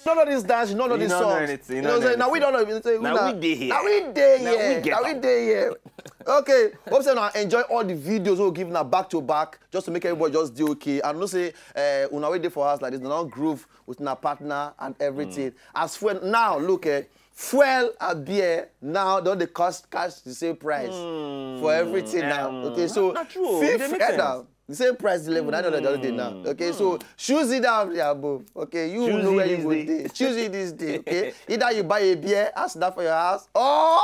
don't know this dance, you don't know this song. You know what I'm saying? Now we don't know. Now we dey here. Now we dey here. Okay, hope say now enjoy all the videos we'll give now back to back, just to make everybody just do okay. And no say, una wait there for us like this, now groove with our partner and everything. As for now, look at fuel and beer now don't they cost cash the same price for everything now. Okay, so not true. The same price level. I know that the other day now. Okay, so choose it down there above. Okay, you know where you go there. Choose it this day. Okay, either you buy a beer, ask that for your house, or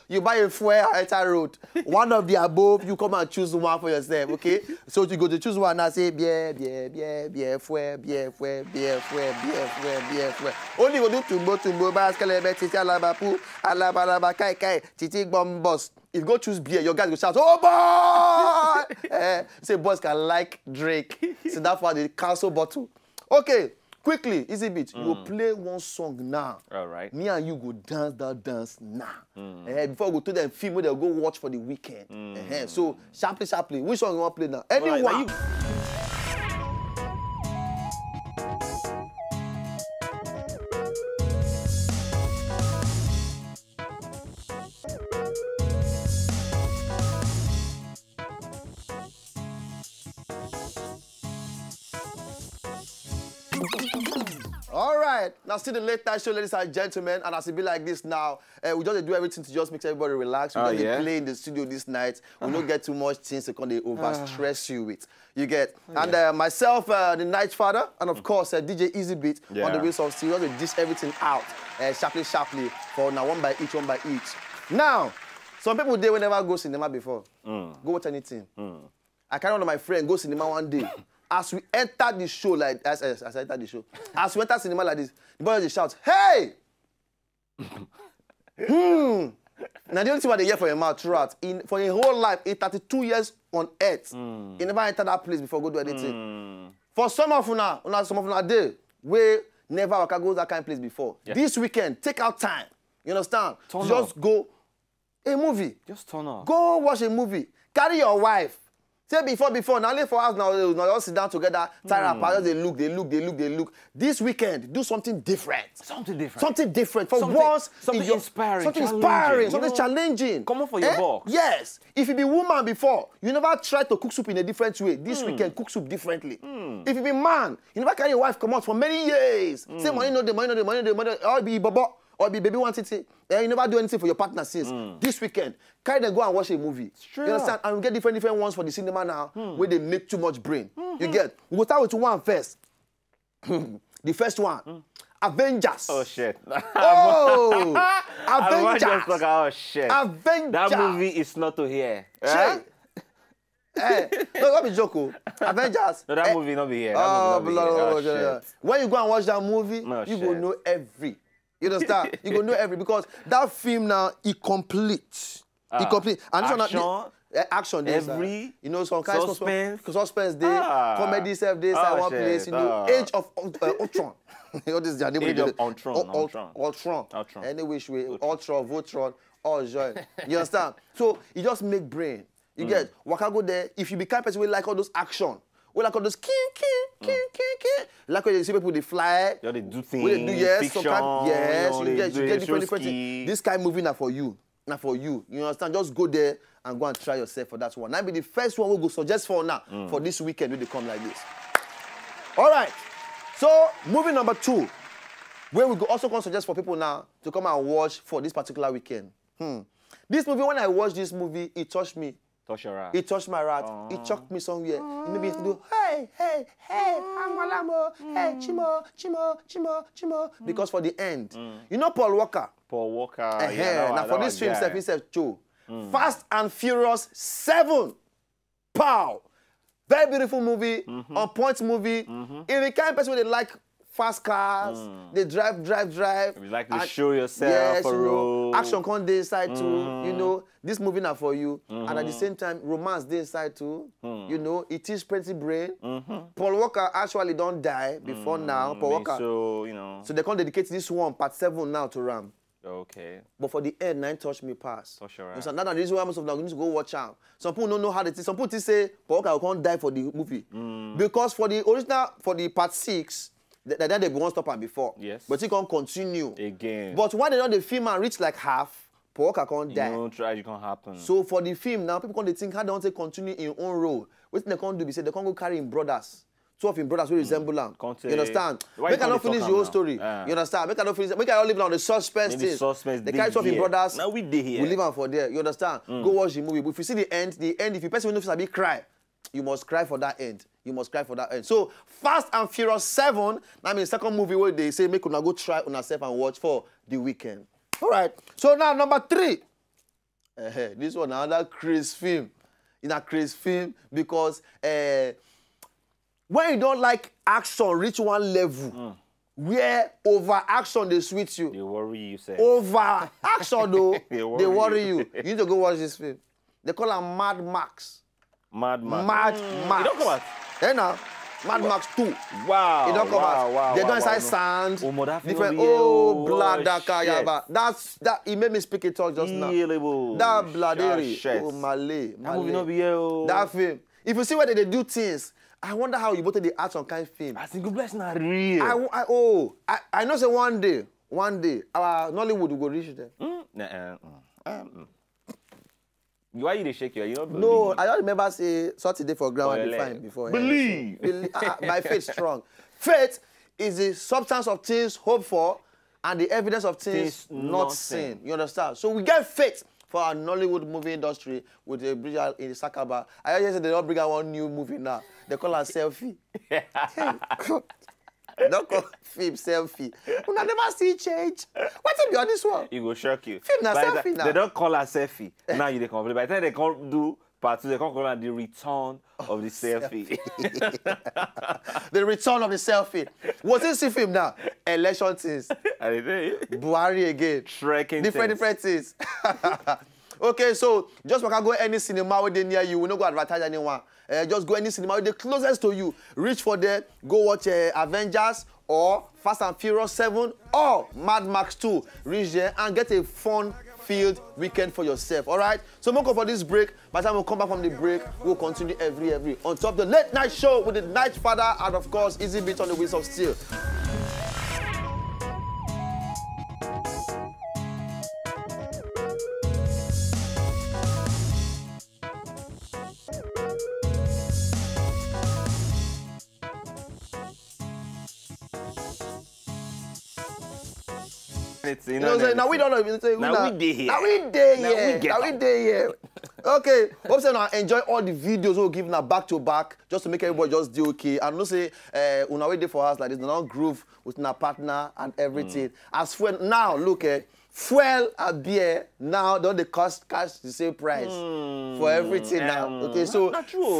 you buy a fuel at a road. One of the above, you come and choose one for yourself. Okay, so you go to choose one and say beer, fuel. Only go do tumbo, baskelebe, titi alabapu, alabalaba kai, titi bombos. If you go choose beer, your guys go shout, oh boy! Say boys can like Drake. So that's why they cancel bottle. Okay, quickly, easy beat. You go play one song now. All right. Me and you go dance that dance now. Before we go to them film where they'll go watch for the weekend. So sharply, which song you want to play now? Anyone. Right, All right, now still the late night show, ladies and gentlemen, and as it be like this now, we just do everything to just make everybody relax. We just play in the studio this night. We don't get too much things to kind of over stress you with. You get, and myself, the Night Father, and of course DJ Easy Beat on the wheels of steel. We dish everything out sharply for now one by each. Now, some people they will never go cinema before. Go watch anything. I carry one of my friends go cinema one day. As we enter the show, like as I enter the show, as we enter cinema like this, the boy just shouts, "Hey!" Now the only thing what they hear from your mouth throughout, for your whole life, in 32 years on earth, you never enter that place before go do anything. For some of una day, we never go that kind of place before. This weekend, take out time. You understand? Just go a movie. Just turn up. Go watch a movie. Carry your wife. Say before, now live for us now just sit down together, tie apart, they look. This weekend, do something different. Something different. For once, something inspiring. Something challenging. Come on for your box. Yes. If you be woman before, you never try to cook soup in a different way. This weekend, cook soup differently. If you be man, you never carry your wife come out for many years. Say money, or be babo. Or be baby want it, you never do anything for your partner since. This weekend, carry them go and watch a movie. You understand? And we get different ones for the cinema now, where they make too much brain. You get? We'll start with one first. The first one, Avengers. Oh shit. Avengers. Oh shit. Avengers. That movie is not to hear. Right? No, don't be joking. Avengers. No, that movie not be here. When you go and watch that movie, you will know every. You understand? You gonna know every because that film now is complete. It complete. And action there. Every you know some kind of suspense there, comedy self there, one place. You know, Age of Ultron. All this Age of Ultron. Any which way, Ultron, Voltron, all join. You understand? So you just make brain. You get waka go there. If you be kind of person, we like all those action. We like all those king. Like when you see people they fly. Yeah, they do things. They do fiction, you get different things. This kind of movie now for you. Now for you. You understand? Just go there and go and try yourself for that one. That be the first one we'll go suggest for now. For this weekend when they come like this. Alright. So movie number 2. Where we go also can suggest for people now to come and watch for this particular weekend. This movie, when I watched this movie, it touched me. Touch your rat. It touched my rat. It chucked me somewhere. It made me do, hey, Angolamo, hey, Chimo. Because for the end, you know Paul Walker? Now for this film, himself, too. Fast and Furious 7. Pow. Very beautiful movie, on point movie. If the kind of person they like fast cars, they drive. You like to show yourself a road. Action con dey inside too, you know. This movie now for you. And at the same time, romance dey inside too. You know, it is pretty brain. Paul Walker actually don't die before now. Paul Walker. So, you know. So they can dedicate this one, part 7 now to Ram. Okay. But for the end, 9 touch me pass. Touch your right. So now the reason why most of them need to go watch out. Some people don't know how they think. Some people say Paul Walker can't die for the movie. Because for the original, for the part 6, then they won't stop am before. Yes. But he can't continue. Again. But when they know the film and reach like half, Paul Walker can't die. No tragedy can't happen. So for the film now, people can't think how they want to continue in own role. What they can't do, they say they can't go carry him brothers. Two of him brothers will resemble him. You understand? Make I not finish the whole story. You understand? Make I not finish. Make I not live on the suspense thing. Suspense. They carry two of him brothers. Now we did here. We leave them for there. You understand? Go watch the movie. But if you see the end, if you person will not cry, you must cry for that end. You must cry for that end. So Fast and Furious 7. I mean, second movie where they say make una go try on yourself and watch for the weekend. All right. So now number 3. This one another crazy film. In a crazy film because when you don't like action reach one level where over action they sweet you. They worry you, say. Over action though, they worry you. you. You need to go watch this film. They call him Mad Max. Mad Max. Mad Max. You don't come out. Now, Mad Max 2. Wow. It don't come out. Wow, they don't inside sand. Different. Oh, blood that it made me speak it all just now. That bloody. Oh, Malay. That movie not be here. That film. If you see where they do things, I wonder how you both the art on kind of film. I think bless not real. I know say one day, our Nollywood will go reach there. Why you dey shake your? You don't believe? No, I don't remember say Saturday for ground and define before. Believe. My faith strong. Faith is the substance of things hoped for and the evidence of things not seen. You understand? So we get faith for our Nollywood movie industry with the bridge in the Sakaba. I just said they don't bring out one new movie now. They call her Selfie. Don't call film Selfie. You never see change. What if you on this one? It will shock you. Film na Selfie now. They don't call her Selfie. Now you dey complain. By the time they can't do part 2, they can't call her the return of the selfie. The return of the selfie. What's this film now? Election things. Buhari again. Trekking different things. Okay, so just when I go any cinema where they near you, we don't go advertise anyone. Just go any cinema where they closest to you. Reach for there, go watch Avengers or Fast and Furious 7 or Mad Max 2. Reach there and get a fun-filled weekend for yourself, all right? So we'll go for this break. By the time we come back from the break, we'll continue every. On top of the late night show with the Night Father and, of course, Easy Beats on the Wheels of Steel. You know, now we don't know. Now we dey here. Now we dey here. Okay. Hope say now enjoy all the videos we'll give now back to back just to make everybody just do okay. And no say una wait there for us like this. Now groove with our partner and everything. As fuel now look at fuel and beer now don't they cost cash the same price for everything now. Okay, so not true.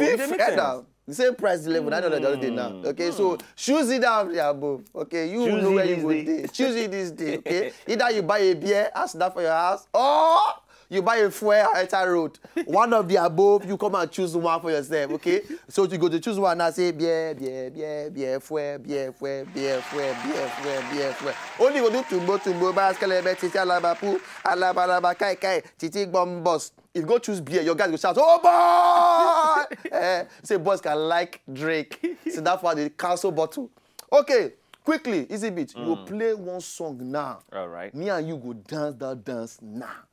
The same price level. I know that the other day now. Okay, so choose it down there above. Okay, you know where you go there. Choose it this day. Okay, either you buy a beer, ask that for your house, or you buy a fuel at a road. One of the above, you come and choose one for yourself. Okay, so you go to choose one and say beer, fuel. Only go do tumbo, baskelebe, titi alabapu, alabalaba kai, titi bombos. If you go choose beer, your guys go shout, oh boy! Say boys can like Drake. So that's why they cancel bottle. Okay, quickly, Easy Beat. You will play one song now. All right. Me and you go dance that dance now.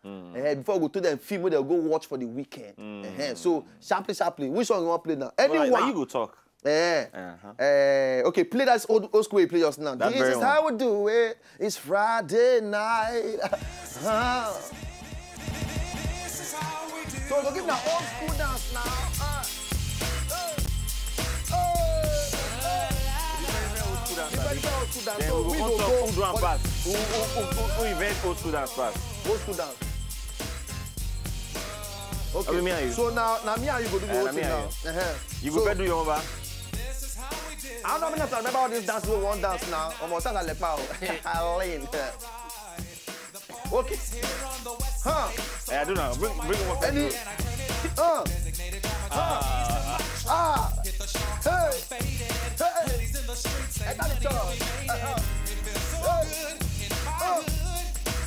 Before we go to them film where they'll go watch for the weekend. So sharply, which song you want to play now? Anyone. Now you go talk. Okay, play that old school way you play just now. This is how we do it. It's Friday night. So we're going to give now old school dance now. Then we go to old drum pass. Who invent old school dance pass? Old school dance. Okay. Me and you. So now me and you go do the whole thing now. You go do your number. I don't know if I remember all this dance we want dance now. Almost sounds like I'll lean. Okay. I do now. Bring one. Any. Hey. I got it all.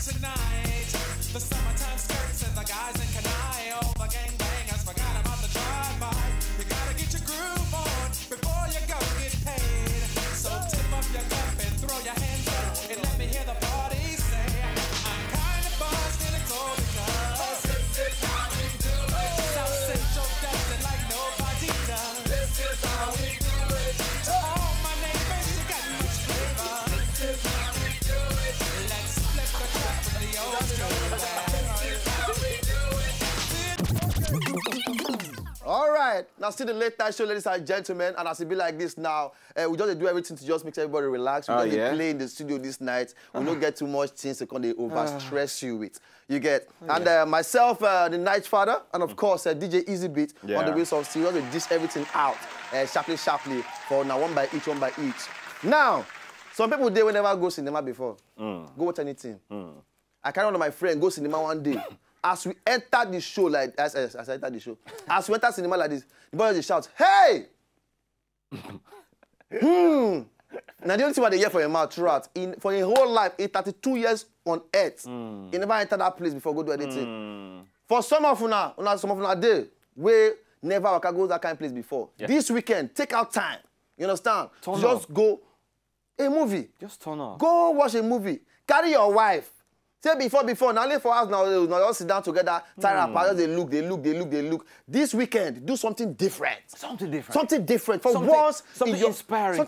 Tonight, the summertime skirts and the guys in Kanai, all the gangbangers forgot about the drive-by. You gotta get your groove on before you go get paid. So tip up your right, now still the late night show, ladies and gentlemen, and as it be like this now, we just do everything to just make everybody relax. We just play in the studio this night. We don't get too much things to kind of over-stress you with. You get? And myself, the Night Father, and of course, DJ Easy Beat on the wheels of steel. We dish everything out, sharply, for now, one by each. Now, some people, they will never go cinema before. Go watch anything. I carry one of my friends go cinema one day. As we enter the show, like as I enter the show, as we enter cinema like this, the boy just shouts, "Hey!" Now the only thing what they hear for your mouth throughout, for your whole life, in 32 years on earth, you never entered that place before go do anything. For some of you day, we never go that kind of place before. This weekend, take out time. You understand? Just go a movie. Just turn up. Go watch a movie. Carry your wife. Say before, now only for us now, all sit down together, tie apart, they look. This weekend, do something different. Something different. Something different. For once, something inspiring.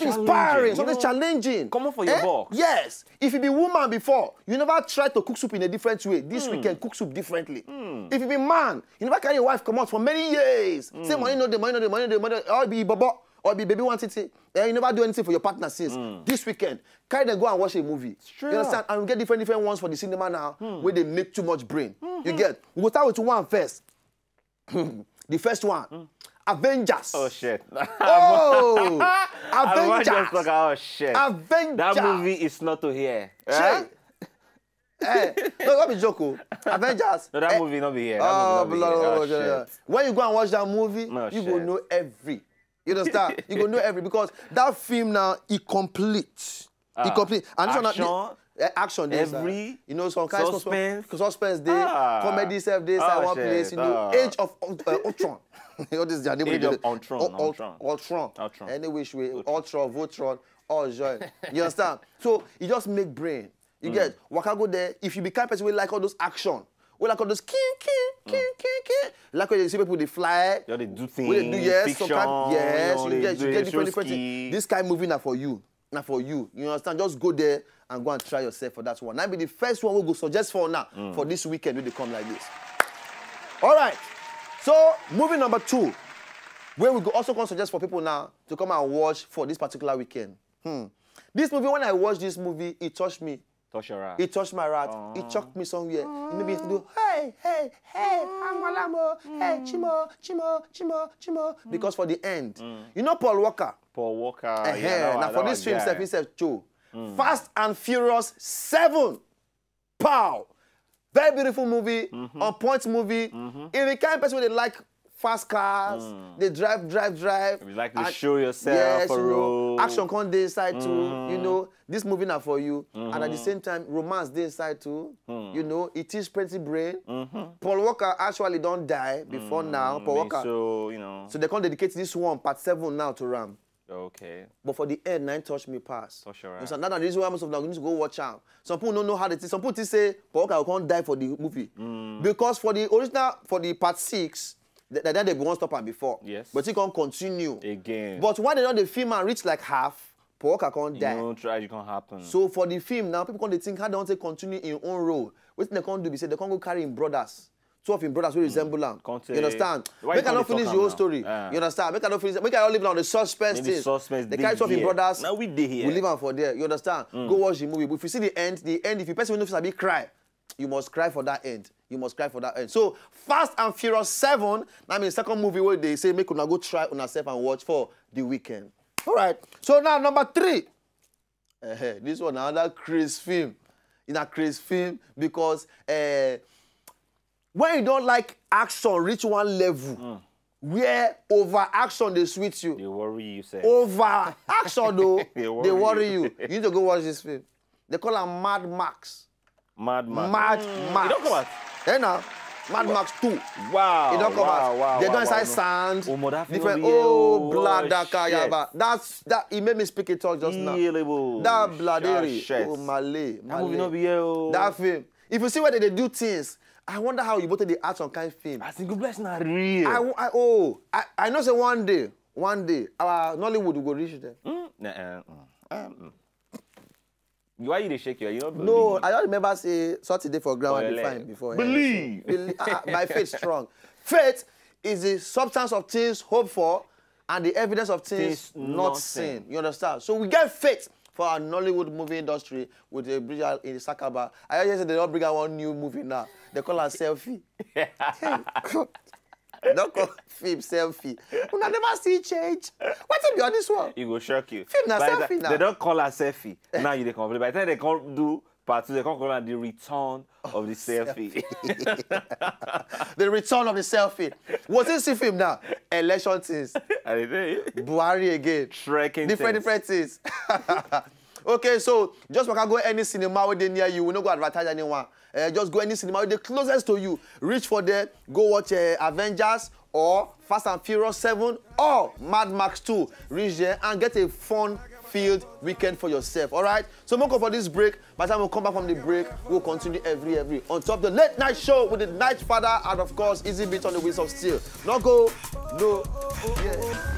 Something challenging. Come on for your box. Yes. If you be woman before, you never try to cook soup in a different way. This weekend, cook soup differently. If you be man, you never carry your wife come out for many years. Say money, or be babo. Or be baby wanted to, you never do anything for your partner since. This weekend, carry them go and watch a movie. You understand? And we get different ones for the cinema now, where they make too much brain. You get? We'll start with one first. The first one, Avengers. Oh shit. Avengers. Oh shit. Avengers. That movie is not to hear. Right? No, not be joke. Avengers. No, that movie not be here. When you go and watch that movie, you will know every. You understand? You gonna know every because that film now it complete. It complete. And action. Action days. Every. You know some kind of suspense day, comedy self days. One place. You know, Age of Ultron. What is the name? Age of Ultron. Ultron. Any which way, Ultron, Voltron, all joy. You understand? So you just make brain. You get? Waka go there. If you be kind of person who like all those action. We like all those king. Like when you see people they fly. Yeah, they do things. They do fiction, you get different things. This kind of movie now for you. Now for you. You understand? Just go there and go and try yourself for that one. That be the first one we'll go suggest for now. For this weekend when they come like this. Alright. So movie number 2. Where we go also can suggest for people now to come and watch for this particular weekend. This movie, when I watched this movie, it touched me. Touch your rat. It touched my rat. It chucked me somewhere. It made me do, hey, Angolamo, hey, Chimo. Because for the end, you know Paul Walker? Paul Walker. Now for this film, he said, Joe, Fast and Furious 7. Pow. Very beautiful movie, on point movie. If the kind of person they like fast cars, they drive. You like to show yourself for road. Action con dey inside too, you know. This movie now for you. And at the same time, romance dey inside too. You know, it is pretty brain. Paul Walker actually don't die before now. Paul Walker. So, you know. So they can dedicate this one, part 7 now to Ram. Okay. But for the end, 9 touch me pass. Touch your eye. So that's the reason why most of them need to go watch out. Some people don't know how they think. Some people say Paul Walker can't die for the movie. Because for the original, for the part 6, then they won't stop and before. Yes. But it can continue. Again. But when they know the film and reach like half, Paul Walker can't die. No tragedy can happen. So for the film now, people can think how they want to continue in your own role. What they can't do, they say they can't go carry in brothers. 2 of him brothers will resemble them. You understand? Make I not finish the whole story. You understand? Make I not finish. Make I not live on the suspense thing. They carry 2 of him brothers. Now we did here. We leave them for there. You understand? Go watch the movie. But if you see the end, if you person knows a big cry, you must cry for that end. You must cry for that end. So Fast and Furious 7. I mean, the second movie where they say make una go try on yourself and watch for the weekend. All right. So now number 3. This one another crazy film. In a crazy film because when you don't like action reach one level where over action they sweet you. They worry you, say. Over action though, they worry you. You need to go watch this film. They call him Mad Max. Mad Max. Mad Max. You don't come out. Now, Mad Max 2. Wow. It don't come out. They don't inside sand. Different. Blood that it made me speak it all just now. That bloody. Oh, Malay. That movie not be here. That film. If you see where they do things, I wonder how you both the art on kind of film. I think bless not real. I know say one day, our Nollywood will go reach there. Why you dey shake your? You don't believe? No, I don't remember say Saturday for ground and be fine before. Believe. My faith strong. Faith is the substance of things hoped for and the evidence of things not seen. You understand? So we get faith for our Nollywood movie industry with the bridge in Sakaba. I just said they don't bring out one new movie now. They call her Selfie. Hey, God. Don't call film Selfie. We never see change. What's it be on this one? It will shock you. Film na Selfie now. They don't call her Selfie. Now you complain. By the time they can't do part 2, they can't call her the return of the selfie. The return of the selfie. What's this film now? Election things. Buhari again. Different things. Okay, so just when I go any cinema where they near you, we don't go advertise anyone. Just go any cinema where they closest to you. Reach for them, go watch Avengers or Fast and Furious 7 or Mad Max 2. Reach there and get a fun-filled weekend for yourself. All right? So we'll go for this break. By the time we come back from the break, we'll continue every. On top of the late night show with the Night Father and of course, Easy Beat on the Wheels of Steel. No go, no, yeah.